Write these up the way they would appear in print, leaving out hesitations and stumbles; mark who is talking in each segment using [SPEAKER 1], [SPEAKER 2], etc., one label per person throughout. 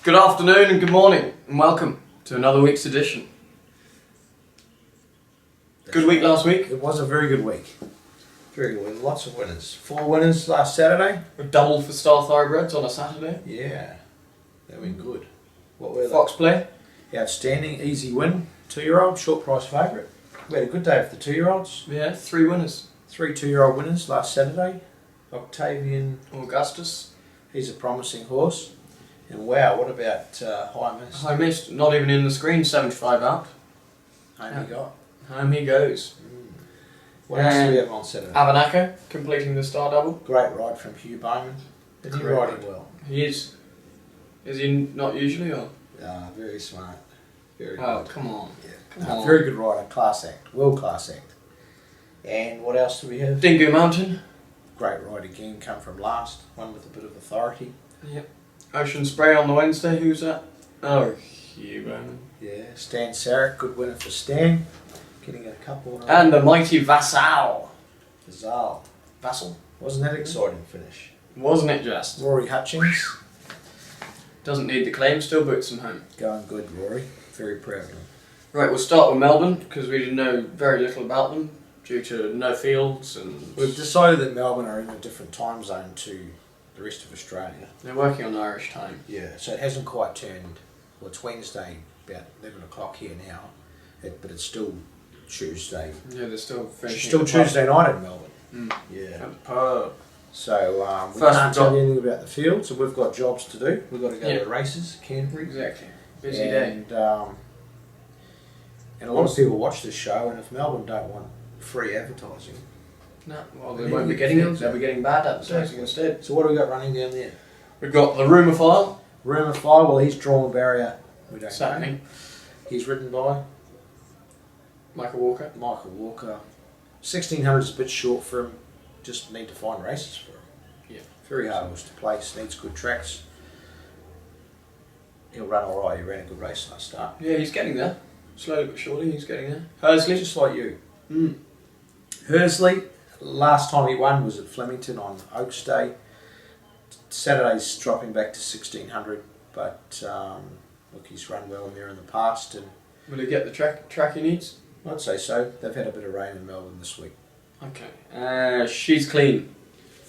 [SPEAKER 1] Good afternoon and good morning and welcome to another week's edition. Good week last week.
[SPEAKER 2] It was a very good week. Very good week. Lots of winners. 4 winners last Saturday.
[SPEAKER 1] A double for Star Thoroughbreds on a Saturday.
[SPEAKER 2] Yeah, they went good. What were they?
[SPEAKER 1] Fox play.
[SPEAKER 2] Outstanding, easy win. 2-year-old, short price favourite. We had a good day for the 2-year-olds.
[SPEAKER 1] Yeah, 3 winners.
[SPEAKER 2] 3 2-year-old winners last Saturday. Octavian
[SPEAKER 1] Augustus.
[SPEAKER 2] He's a promising horse. And wow, what about High Mist?
[SPEAKER 1] High Mist, not even in the screen, 75 out.
[SPEAKER 2] Home he got.
[SPEAKER 1] Home he goes.
[SPEAKER 2] What else do we have on Saturday?
[SPEAKER 1] Avanaka completing the star double.
[SPEAKER 2] Great ride from Hugh Bowman. Is he riding well?
[SPEAKER 1] He is. Is he not usually or?
[SPEAKER 2] Very smart. Very
[SPEAKER 1] Oh,
[SPEAKER 2] good.
[SPEAKER 1] come on.
[SPEAKER 2] Yeah.
[SPEAKER 1] Come on.
[SPEAKER 2] Very good rider, class act, world class act. And what else do we have?
[SPEAKER 1] Dingo Mountain.
[SPEAKER 2] Great ride again, come from last, one with a bit of authority.
[SPEAKER 1] Yep. Ocean Spray on the Wednesday, who's that? Oh, Hugh Bowman.
[SPEAKER 2] Yeah, Stan Sarek, good winner for Stan, getting a couple in a row.
[SPEAKER 1] And the mighty Vassal.
[SPEAKER 2] Zal.
[SPEAKER 1] Vassal.
[SPEAKER 2] Wasn't that exciting finish?
[SPEAKER 1] Wasn't it just?
[SPEAKER 2] Rory Hutchings,
[SPEAKER 1] Doesn't need the claim, still boots him home.
[SPEAKER 2] going good, Rory. Very proud of him.
[SPEAKER 1] Right, we'll start with Melbourne because we know very little about them due to no fields and
[SPEAKER 2] We've decided that Melbourne are in a different time zone to the rest of Australia.
[SPEAKER 1] they're working on Irish time.
[SPEAKER 2] Yeah, so it hasn't quite turned. Well, it's Wednesday, about 11 o'clock here now, but it's still Tuesday.
[SPEAKER 1] Yeah, they're still
[SPEAKER 2] It's
[SPEAKER 1] finishing.
[SPEAKER 2] still Tuesday night in Melbourne.
[SPEAKER 1] Mm.
[SPEAKER 2] Yeah.
[SPEAKER 1] At the pub.
[SPEAKER 2] So we
[SPEAKER 1] First
[SPEAKER 2] can't
[SPEAKER 1] job.
[SPEAKER 2] tell you anything about the field, so we've got jobs to do. We've got to go
[SPEAKER 1] Yeah.
[SPEAKER 2] to races, Canterbury.
[SPEAKER 1] Exactly. Busy day.
[SPEAKER 2] And a lot of people watch this show, and if Melbourne don't want free advertising,
[SPEAKER 1] No, well,
[SPEAKER 2] They
[SPEAKER 1] they won't be
[SPEAKER 2] need
[SPEAKER 1] getting it.
[SPEAKER 2] fields,
[SPEAKER 1] They'll be getting bad advertising
[SPEAKER 2] Exactly.
[SPEAKER 1] instead.
[SPEAKER 2] so what have we got running down there?
[SPEAKER 1] We've got the rumour file.
[SPEAKER 2] Rumour Fire, well, he's drawn a barrier. We don't know.
[SPEAKER 1] Saturday.
[SPEAKER 2] He's ridden by
[SPEAKER 1] Michael Walker.
[SPEAKER 2] Michael Walker. 1600 is a bit short for him. Just need to find races for him.
[SPEAKER 1] Yeah.
[SPEAKER 2] Very hard horse to place. Needs good tracks. He'll run all right. He ran a good race last start.
[SPEAKER 1] Yeah, he's getting there. Slowly but surely, he's getting there. Hersley.
[SPEAKER 2] Just like you.
[SPEAKER 1] Mm.
[SPEAKER 2] Hersley, last time he won was at Flemington on Oaks Day. Saturday's dropping back to 1600, but look, he's run well in there in the past, and
[SPEAKER 1] Will he get the track he needs?
[SPEAKER 2] I'd say so. They've had a bit of rain in Melbourne this week.
[SPEAKER 1] Okay. She's clean.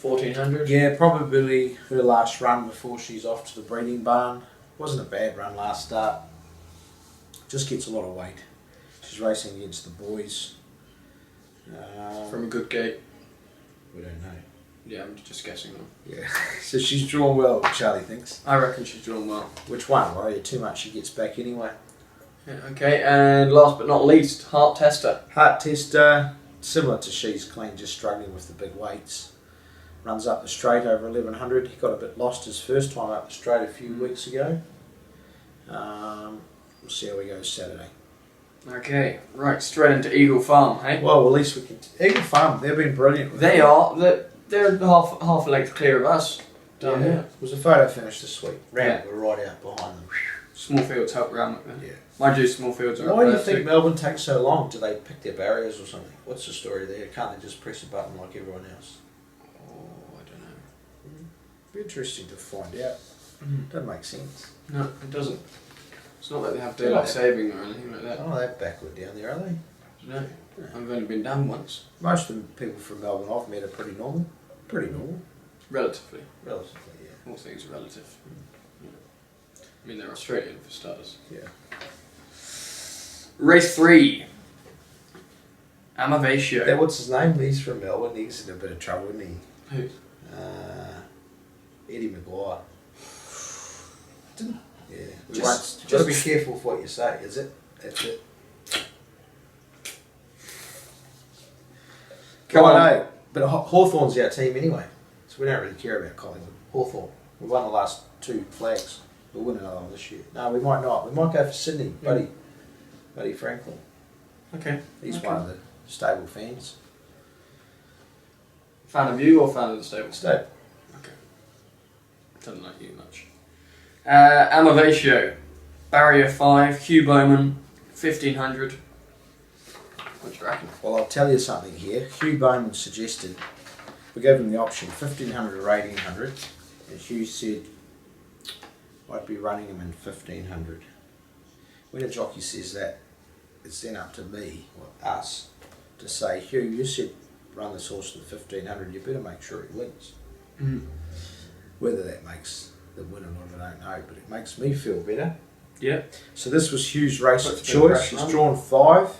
[SPEAKER 1] 1400.
[SPEAKER 2] Yeah, probably her last run before she's off to the breeding barn. Wasn't a bad run last start. Just gets a lot of weight. She's racing against the boys.
[SPEAKER 1] From a good gate.
[SPEAKER 2] We don't know.
[SPEAKER 1] Yeah, I'm just guessing though.
[SPEAKER 2] Yeah, so she's drawn well, Charlie thinks.
[SPEAKER 1] I reckon she's drawn well.
[SPEAKER 2] Which one? Worry you too much, she gets back anyway.
[SPEAKER 1] Yeah, okay, and last but not least, Heart Tester.
[SPEAKER 2] Heart Tester, similar to She's Clean, just struggling with the big weights. Runs up the straight over 1100. He got a bit lost his first time up the straight a few weeks ago. We'll see how we go Saturday.
[SPEAKER 1] Okay, right, straight into Eagle Farm, hey?
[SPEAKER 2] Well, at least we can. Eagle Farm, they've been brilliant. With
[SPEAKER 1] They
[SPEAKER 2] it.
[SPEAKER 1] are. They're half a length clear of us. Down
[SPEAKER 2] Yeah.
[SPEAKER 1] here.
[SPEAKER 2] It was a photo finish this week.
[SPEAKER 1] Yeah.
[SPEAKER 2] We're right out behind them.
[SPEAKER 1] Small fields help Randwick then.
[SPEAKER 2] Yeah.
[SPEAKER 1] Mind you, small fields are
[SPEAKER 2] Why
[SPEAKER 1] up
[SPEAKER 2] do you
[SPEAKER 1] there
[SPEAKER 2] think
[SPEAKER 1] too.
[SPEAKER 2] Melbourne takes so long? Do they pick their barriers or something? What's the story there? Can't they just press a button like everyone else?
[SPEAKER 1] Oh, I don't know.
[SPEAKER 2] Be interesting to find out. Doesn't make sense.
[SPEAKER 1] No, it doesn't. It's not like they have daylight saving or anything like that.
[SPEAKER 2] Oh, they're backward down there, are they?
[SPEAKER 1] No, I've only been down once.
[SPEAKER 2] Most of the people from Melbourne I've met are pretty normal. Pretty normal.
[SPEAKER 1] Relatively.
[SPEAKER 2] Relatively, yeah.
[SPEAKER 1] All things are relative. Yeah. I mean, they're Australian for starters.
[SPEAKER 2] Yeah.
[SPEAKER 1] Race 3. Amavatio.
[SPEAKER 2] That, what's his name? He's from Melbourne. He's in a bit of trouble, isn't he?
[SPEAKER 1] Who?
[SPEAKER 2] Eddie Maguire. Yeah.
[SPEAKER 1] Just-
[SPEAKER 2] Just be careful with what you say, is it? That's it.
[SPEAKER 1] Come on.
[SPEAKER 2] No, but Hawthorn's our team anyway, so we don't really care about Collingwood. Hawthorn. We won the last 2 flags. We'll win another one this year. No, we might not. We might go for Sydney, Buddy Franklin.
[SPEAKER 1] Okay.
[SPEAKER 2] He's
[SPEAKER 1] Okay.
[SPEAKER 2] one of the stable fans.
[SPEAKER 1] Fan of you or fan of the stable?
[SPEAKER 2] Stable.
[SPEAKER 1] Okay. Doesn't like you much. Amavatio. Barrier 5. Hugh Bowman. 1500. What do you reckon?
[SPEAKER 2] Well, I'll tell you something here. Hugh Bowman suggested we gave him the option 1500 or 1800, and Hugh said, I'd be running him in 1500. When a jockey says that, it's then up to me, or us, to say, Hugh, you said run this horse in the 1500, you better make sure he wins.
[SPEAKER 1] Mm.
[SPEAKER 2] Whether that makes the win or not, I don't know, but it makes me feel better.
[SPEAKER 1] Yeah.
[SPEAKER 2] So this was Hugh's race
[SPEAKER 1] That's
[SPEAKER 2] of
[SPEAKER 1] a bit of
[SPEAKER 2] choice.
[SPEAKER 1] pressure.
[SPEAKER 2] He's drawn 5.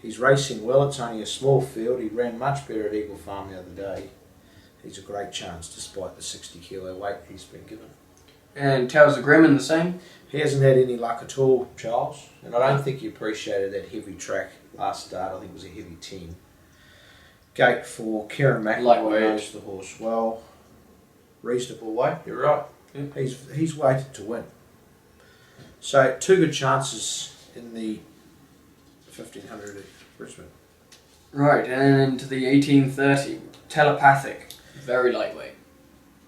[SPEAKER 2] He's racing well. It's only a small field. He ran much better at Eagle Farm the other day. He's a great chance despite the 60 kilo weight he's been given.
[SPEAKER 1] And Towers of Grimmin the same.
[SPEAKER 2] He hasn't had any luck at all, Charles, and I don't think he appreciated that heavy track last start. I think it was a heavy 10. Gate 4, Kieran McElroy
[SPEAKER 1] Lightweight.
[SPEAKER 2] knows the horse well. Reasonable weight, you're right.
[SPEAKER 1] Yeah.
[SPEAKER 2] He's weighted to win. So 2 good chances in the 1500 at Brisbane.
[SPEAKER 1] Right, and into the 1830. Telepathic. Very lightweight.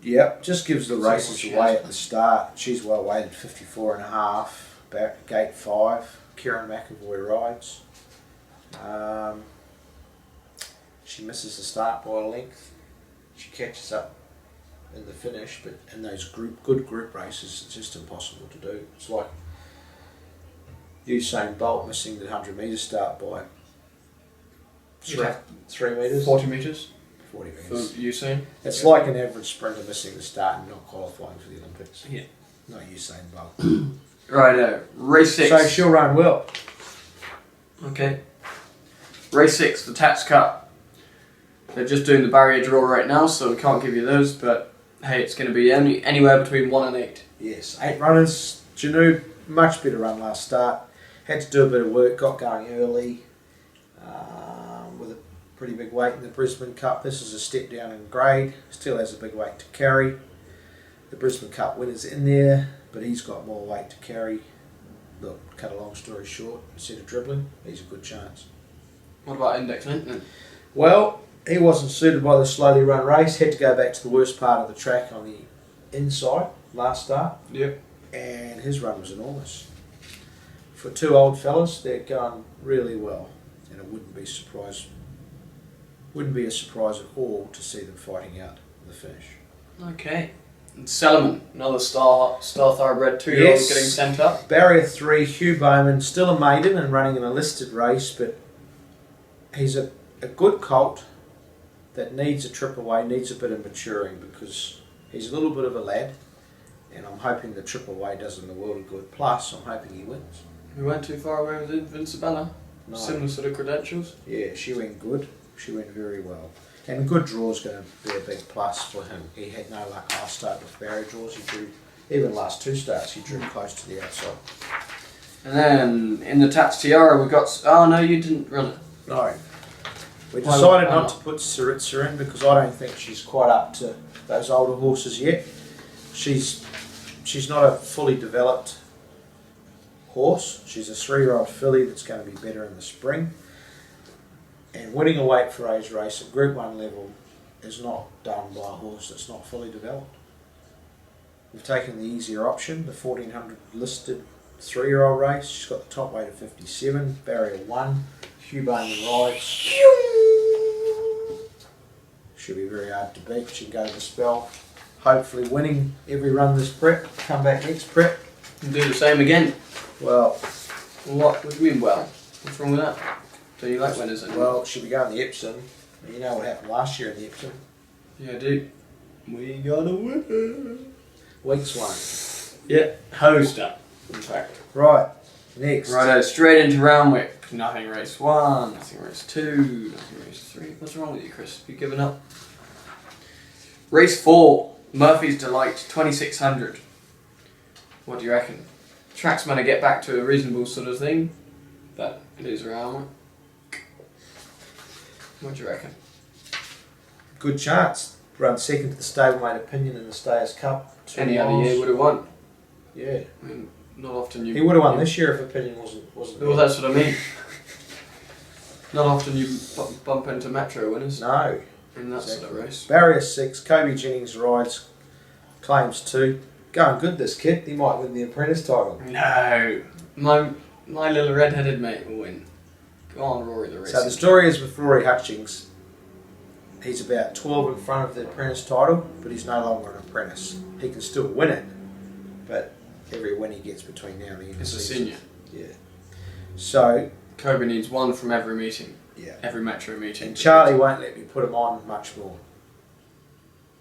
[SPEAKER 2] Yep, just gives the
[SPEAKER 1] So
[SPEAKER 2] races
[SPEAKER 1] what she
[SPEAKER 2] away
[SPEAKER 1] has.
[SPEAKER 2] at the start. She's well weighted, 54.5. Back gate 5. Kieran McElroy rides. She misses the start by a length. She catches up in the finish, but in those good group races, it's just impossible to do. It's like Usain Bolt missing the 100 metre start by
[SPEAKER 1] Yeah.
[SPEAKER 2] 3 metres.
[SPEAKER 1] 40 metres
[SPEAKER 2] 40
[SPEAKER 1] for
[SPEAKER 2] metres.
[SPEAKER 1] Usain.
[SPEAKER 2] It's like an average sprinter missing the start and not qualifying for the Olympics.
[SPEAKER 1] Yeah.
[SPEAKER 2] Not Usain Bolt.
[SPEAKER 1] Right, race 6.
[SPEAKER 2] So she'll run well.
[SPEAKER 1] Okay. Race 6, the Tats Cup. They're just doing the barrier draw right now, so we can't give you those, but hey, it's going to be anywhere between 1 and 8.
[SPEAKER 2] Yes, 8 runners. Janu, much better run last start. Had to do a bit of work, got going early with a pretty big weight in the Brisbane Cup. This is a step down in grade, still has a big weight to carry. The Brisbane Cup winner's in there, but he's got more weight to carry. Look, cut a long story short, instead of dribbling, he's a good chance.
[SPEAKER 1] What about Index Linton?
[SPEAKER 2] Well, he wasn't suited by the slowly run race, had to go back to the worst part of the track on the inside last start.
[SPEAKER 1] Yep.
[SPEAKER 2] And his run was enormous. For 2 old fellas, they're going really well, and it wouldn't be a surprise at all to see them fighting out the finish.
[SPEAKER 1] Okay. And Sellerman, another star thoroughbred 2-year-old
[SPEAKER 2] Yes.
[SPEAKER 1] getting sent up.
[SPEAKER 2] Barrier 3, Hugh Bowman, still a maiden and running in a listed race, but he's a good colt that needs a trip away, needs a bit of maturing because he's a little bit of a lad, and I'm hoping the trip away does him the world of good. Plus, I'm hoping he wins.
[SPEAKER 1] We went too far away with Vincebella.
[SPEAKER 2] No.
[SPEAKER 1] Similar sort of credentials.
[SPEAKER 2] Yeah, she went good. She went very well. And good draw's going to be a big plus for him. He had no luck last start with barrier draws. He drew, even last 2 starts, he drew close to the outside.
[SPEAKER 1] And then in the Tats Tiara we got... Oh no, you didn't run it.
[SPEAKER 2] No. We
[SPEAKER 1] Why
[SPEAKER 2] decided not
[SPEAKER 1] not?
[SPEAKER 2] to put Saritza in because I don't think she's quite up to those older horses yet. She's not a fully developed horse. She's a 3-year-old filly that's going to be better in the spring. And winning a weight for age race at Group 1 level is not done by a horse that's not fully developed. We've taken the easier option, the 1400 listed 3-year-old race. She's got the top weight of 57, barrier 1. Hugh Bowman rides. Should be very hard to beat. She can go to the spell. Hopefully winning every run this prep. Come back next prep.
[SPEAKER 1] And do the same again.
[SPEAKER 2] Well,
[SPEAKER 1] What would you mean well? What's wrong with that? Do you like winners anymore?
[SPEAKER 2] well, she'll be going to Epsom. You know what happened last year in the Epsom.
[SPEAKER 1] Yeah, I do. We got a winner.
[SPEAKER 2] Weeks 1.
[SPEAKER 1] Yeah, hosed up, in fact.
[SPEAKER 2] Right, next.
[SPEAKER 1] Righto, straight into Randwick. Nothing race 1, nothing race 2, nothing race 3. What's wrong with you, Chris? Have you given up? Race 4, Murphy's Delight, 2600. What do you reckon? Track's going to get back to a reasonable sort of thing, but it is Randwick. What do you reckon?
[SPEAKER 2] Good chance. Run second to the stablemate Opinion in the Stayers Cup. 2
[SPEAKER 1] Any other
[SPEAKER 2] miles.
[SPEAKER 1] year would have won.
[SPEAKER 2] Yeah.
[SPEAKER 1] I mean, not often you...
[SPEAKER 2] He would have won this year if Opinion wasn't
[SPEAKER 1] Well, that's what I mean. Not often you bump into Metro winners
[SPEAKER 2] No.
[SPEAKER 1] in that sort of race.
[SPEAKER 2] Barrier 6, Kobe Jennings rides, claims 2. Going good, this kid. He might win the Apprentice title.
[SPEAKER 1] No, my little red-headed mate will win. Go on, Rory the race.
[SPEAKER 2] So the story is with Rory Hutchings. He's about 12 in front of the Apprentice title, but he's no longer an apprentice. He can still win it, but every win he gets between now and the end of the
[SPEAKER 1] It's a
[SPEAKER 2] season.
[SPEAKER 1] senior.
[SPEAKER 2] Yeah. So,
[SPEAKER 1] Kobe needs one from every meeting.
[SPEAKER 2] yeah.
[SPEAKER 1] Every metro meeting.
[SPEAKER 2] And Charlie won't let me put him on much more.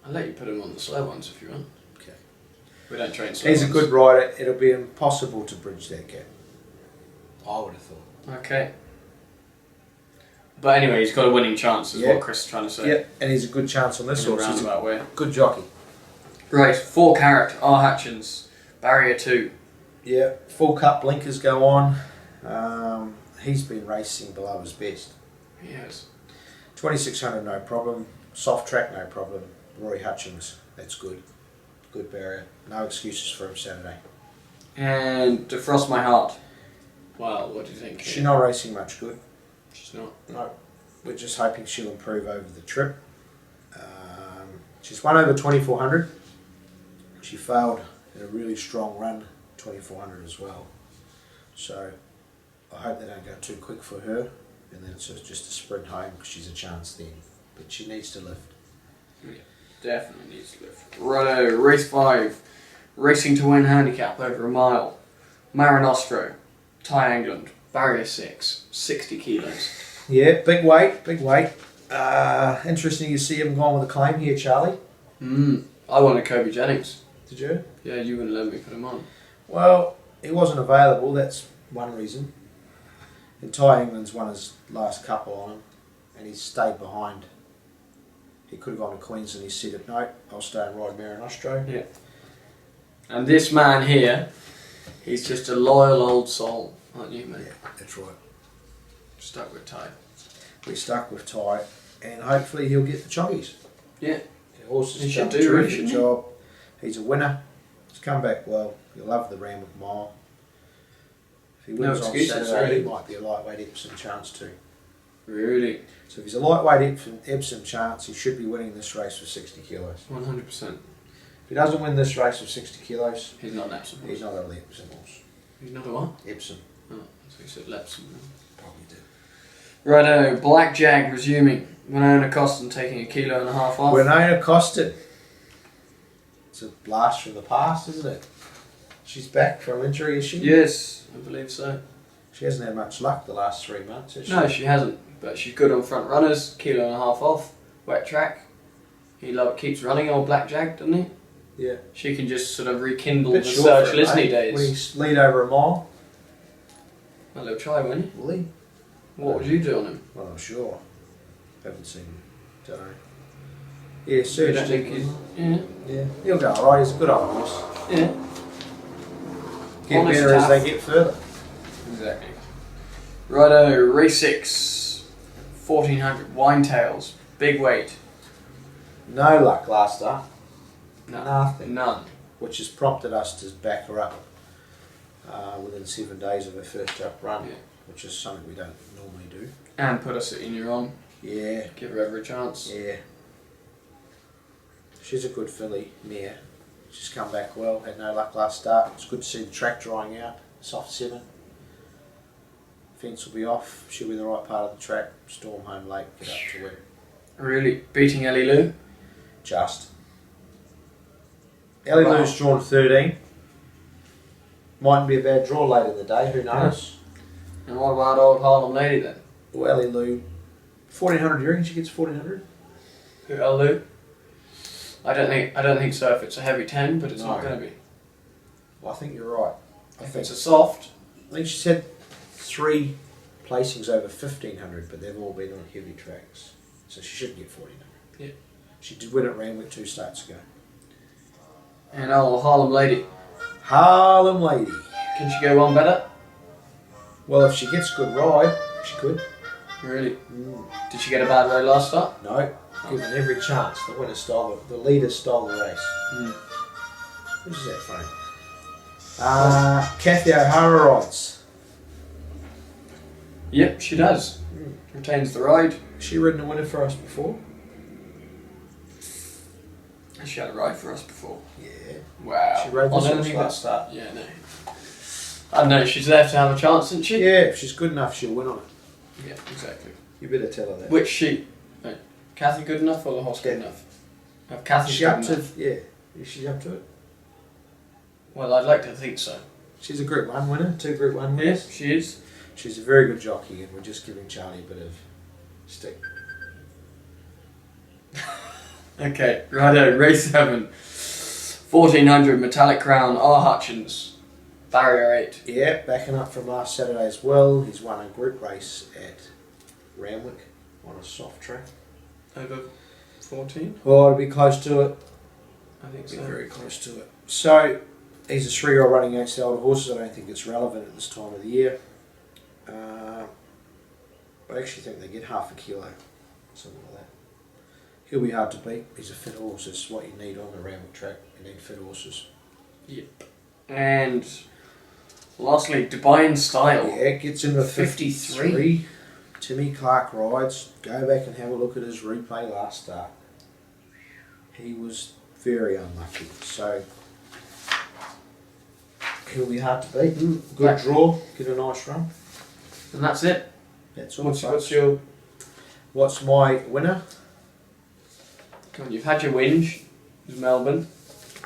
[SPEAKER 1] I'll let you put him on the slow ones if you want.
[SPEAKER 2] Okay.
[SPEAKER 1] We don't train slow
[SPEAKER 2] He's
[SPEAKER 1] ones.
[SPEAKER 2] a good rider. It'll be impossible to bridge that gap. I would have thought.
[SPEAKER 1] Okay. But anyway, he's got a winning chance, is
[SPEAKER 2] Yeah.
[SPEAKER 1] what Chris is trying to say.
[SPEAKER 2] Yeah, and he's a good chance on this
[SPEAKER 1] In a
[SPEAKER 2] horse. He's a
[SPEAKER 1] roundabout way.
[SPEAKER 2] good jockey.
[SPEAKER 1] Right, 4 carat, R. Hutchins, barrier 2.
[SPEAKER 2] Yeah, full cut blinkers go on. He's been racing below his best.
[SPEAKER 1] He has.
[SPEAKER 2] 2600, no problem. Soft track, no problem. Roy Hutchins, that's good. Good barrier. No excuses for him Saturday.
[SPEAKER 1] And Defrost My Heart. Well, what do you think?
[SPEAKER 2] She's not racing much good.
[SPEAKER 1] She's not.
[SPEAKER 2] No, we're just hoping she'll improve over the trip. She's won over 2400. She failed in a really strong run, 2400 as well. So I hope they don't go too quick for her, and then it's just a sprint home because she's a chance then. But she needs to lift.
[SPEAKER 1] Yeah, definitely needs to lift. Righto, race 5. Racing to win handicap over a mile. Marinostro, Thai England, barrier 6, 60 kilos.
[SPEAKER 2] Yeah, big weight, big weight. Interesting you see him going with a claim here, Charlie.
[SPEAKER 1] I wanted Kobe Jennings.
[SPEAKER 2] Did you?
[SPEAKER 1] Yeah, you wouldn't let me put him on.
[SPEAKER 2] Well, he wasn't available, that's one reason. And Thai England's won his last couple on him, and he's stayed behind. He could have gone to Queensland, he said, no, I'll stay and ride Marinostro.
[SPEAKER 1] Yeah. And this man here, he's just a loyal old soul, aren't you, mate?
[SPEAKER 2] Yeah, that's right.
[SPEAKER 1] Stuck with Ty.
[SPEAKER 2] We're stuck with Ty, and hopefully he'll get the choggies.
[SPEAKER 1] Yeah.
[SPEAKER 2] The horse
[SPEAKER 1] He
[SPEAKER 2] has
[SPEAKER 1] should
[SPEAKER 2] done a
[SPEAKER 1] do, really,
[SPEAKER 2] terrific
[SPEAKER 1] shouldn't he?
[SPEAKER 2] job. He's a winner. He's come back well. He'll love the Randwick mile. If he
[SPEAKER 1] No
[SPEAKER 2] wins on
[SPEAKER 1] excuses,
[SPEAKER 2] Saturday,
[SPEAKER 1] really.
[SPEAKER 2] he might be a lightweight Epsom chance too.
[SPEAKER 1] Really?
[SPEAKER 2] So if he's a lightweight Epsom chance, he should be winning this race with 60 kilos.
[SPEAKER 1] 100%.
[SPEAKER 2] If he doesn't win this race with 60 kilos,
[SPEAKER 1] He's not an Epsom.
[SPEAKER 2] he's not a Epsom horse.
[SPEAKER 1] He's not a what?
[SPEAKER 2] Epsom.
[SPEAKER 1] Oh, so he said Lepsom.
[SPEAKER 2] Probably did.
[SPEAKER 1] Righto, Black Jag resuming. Winona Costin taking 1.5 kilos off.
[SPEAKER 2] Winona Costin. It's a blast from the past, isn't it? She's back from injury, is she?
[SPEAKER 1] Yes, I believe so.
[SPEAKER 2] She hasn't had much luck the last 3 months, has she?
[SPEAKER 1] No, she hasn't. But she's good on front runners. 1.5 kilos off. Wet track. He keeps running, old Black Jag, doesn't he?
[SPEAKER 2] Yeah.
[SPEAKER 1] She can just sort of rekindle
[SPEAKER 2] Bit
[SPEAKER 1] the
[SPEAKER 2] short
[SPEAKER 1] Serge
[SPEAKER 2] for him,
[SPEAKER 1] Lisney
[SPEAKER 2] mate.
[SPEAKER 1] days.
[SPEAKER 2] When he's lead over a mile.
[SPEAKER 1] Well, he'll try, won't he?
[SPEAKER 2] Will he?
[SPEAKER 1] What would you do on him?
[SPEAKER 2] Well, I'm sure. Haven't seen him. Don't know. Yeah,
[SPEAKER 1] You
[SPEAKER 2] Serge
[SPEAKER 1] don't think
[SPEAKER 2] did.
[SPEAKER 1] he's... Yeah.
[SPEAKER 2] Yeah, he'll go alright. He's a good old horse.
[SPEAKER 1] Yeah.
[SPEAKER 2] Get
[SPEAKER 1] Honest
[SPEAKER 2] better as
[SPEAKER 1] tough.
[SPEAKER 2] they get further.
[SPEAKER 1] Exactly. Righto, race 6. 1400 Winetails. Big weight.
[SPEAKER 2] No luck last start.
[SPEAKER 1] No.
[SPEAKER 2] Nothing.
[SPEAKER 1] None.
[SPEAKER 2] Which has prompted us to back her up within 7 days of her first up run,
[SPEAKER 1] Yeah.
[SPEAKER 2] which is something we don't normally do.
[SPEAKER 1] And put us in your on.
[SPEAKER 2] Yeah,
[SPEAKER 1] Give her every chance.
[SPEAKER 2] yeah. She's a good filly, mare. She's come back well, had no luck last start. It's good to see the track drying out. Soft 7. Fence will be off. She'll be in the right part of the track. Storm home late, get up to win.
[SPEAKER 1] Really beating Ellie Lou.
[SPEAKER 2] Just. Ellie
[SPEAKER 1] Wow.
[SPEAKER 2] Lou's drawn 13. Mightn't be a bad draw late in the day, who knows?
[SPEAKER 1] And what about old Harlem Lady then?
[SPEAKER 2] Well, Ellie Lou, 1400, you reckon she gets 1400?
[SPEAKER 1] Who, El Lou? I don't think so if it's a heavy 10, but it's not
[SPEAKER 2] No.
[SPEAKER 1] going to be.
[SPEAKER 2] Well, I think you're right.
[SPEAKER 1] If it's a soft,
[SPEAKER 2] I think she's had 3 placings over 1500, but they've all been on heavy tracks. So she should get 1400.
[SPEAKER 1] Yeah.
[SPEAKER 2] She did win at Randwick 2 starts ago.
[SPEAKER 1] and old Harlem Lady.
[SPEAKER 2] Harlem Lady.
[SPEAKER 1] Can she go one better?
[SPEAKER 2] Well, if she gets a good ride, she could.
[SPEAKER 1] Really? Did she get a bad ride last start?
[SPEAKER 2] No, given every chance. The winner stole the leader stole the race. Which is that funny? Kathy O'Hara rides.
[SPEAKER 1] Yep, she does. Retains the ride.
[SPEAKER 2] Has she ridden a winner for us before?
[SPEAKER 1] She had a ride for us before.
[SPEAKER 2] Yeah.
[SPEAKER 1] Wow.
[SPEAKER 2] She rode
[SPEAKER 1] I
[SPEAKER 2] this
[SPEAKER 1] don't
[SPEAKER 2] one
[SPEAKER 1] think
[SPEAKER 2] last
[SPEAKER 1] that's that. Yeah, no. I don't know, she's there to have a chance, isn't she?
[SPEAKER 2] Yeah, if she's good enough, she'll win on it.
[SPEAKER 1] Yeah, exactly.
[SPEAKER 2] You better tell her that.
[SPEAKER 1] Which sheep? Right. Kathy good enough or the horse good
[SPEAKER 2] Yeah.
[SPEAKER 1] enough? Have Kathy
[SPEAKER 2] Is she
[SPEAKER 1] good
[SPEAKER 2] up to?
[SPEAKER 1] enough?
[SPEAKER 2] Yeah. Is she up to it?
[SPEAKER 1] Well, I'd like to think so.
[SPEAKER 2] She's a Group 1 winner, 2 Group 1 winners.
[SPEAKER 1] Yes, she is.
[SPEAKER 2] She's a very good jockey, and we're just giving Charlie a bit of stick.
[SPEAKER 1] Okay, righto, race 7. 1400 Metallic Crown, R. Hutchins. Barrier 8.
[SPEAKER 2] Yeah, backing up from last Saturday as well. He's won a group race at Randwick on a soft track.
[SPEAKER 1] Over 14?
[SPEAKER 2] Well, it'll be close to it.
[SPEAKER 1] I think
[SPEAKER 2] Be
[SPEAKER 1] so.
[SPEAKER 2] very close to it. So, he's a 3-year-old running against the older horses. I don't think it's relevant at this time of the year. I actually think they get half a kilo, something like that. He'll be hard to beat. He's a fit horse. That's what you need on the Randwick track. You need fit horses.
[SPEAKER 1] Yep. And lastly, Dubai in Style.
[SPEAKER 2] Yeah, gets in with
[SPEAKER 1] 53.
[SPEAKER 2] 53. Timmy Clark rides. Go back and have a look at his replay last start. He was very unlucky. So, he'll be hard to beat. Good draw. Get a nice run.
[SPEAKER 1] And that's it.
[SPEAKER 2] That's all.
[SPEAKER 1] What's
[SPEAKER 2] my winner?
[SPEAKER 1] Come on, you've had your whinge. It was Melbourne.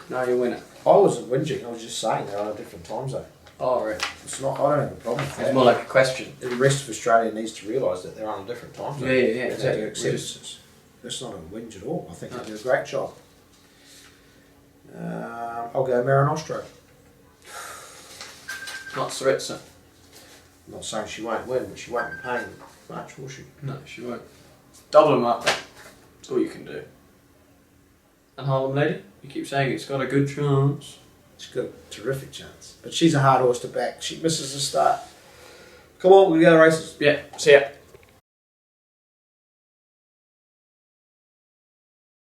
[SPEAKER 1] Now your winner.
[SPEAKER 2] I wasn't whinging. I was just saying they're on a different time zone.
[SPEAKER 1] Oh, right.
[SPEAKER 2] It's not. I don't have a problem with
[SPEAKER 1] It's
[SPEAKER 2] that.
[SPEAKER 1] more like a question.
[SPEAKER 2] The rest of Australia needs to realise that they're on a different time zone.
[SPEAKER 1] Yeah,
[SPEAKER 2] They do
[SPEAKER 1] exactly.
[SPEAKER 2] accept that's not a whinge at all. I think they do a great job. I'll go Marinostro.
[SPEAKER 1] Not Saritza.
[SPEAKER 2] I'm not saying she won't win, but she won't be paying much, will she?
[SPEAKER 1] No, she won't. Double them up. That's all you can do. And Harlem Lady? You keep saying it's got a good chance.
[SPEAKER 2] She's got a terrific chance. But she's a hard horse to back. She misses the start. Come on, we go to races.
[SPEAKER 1] Yeah, see ya.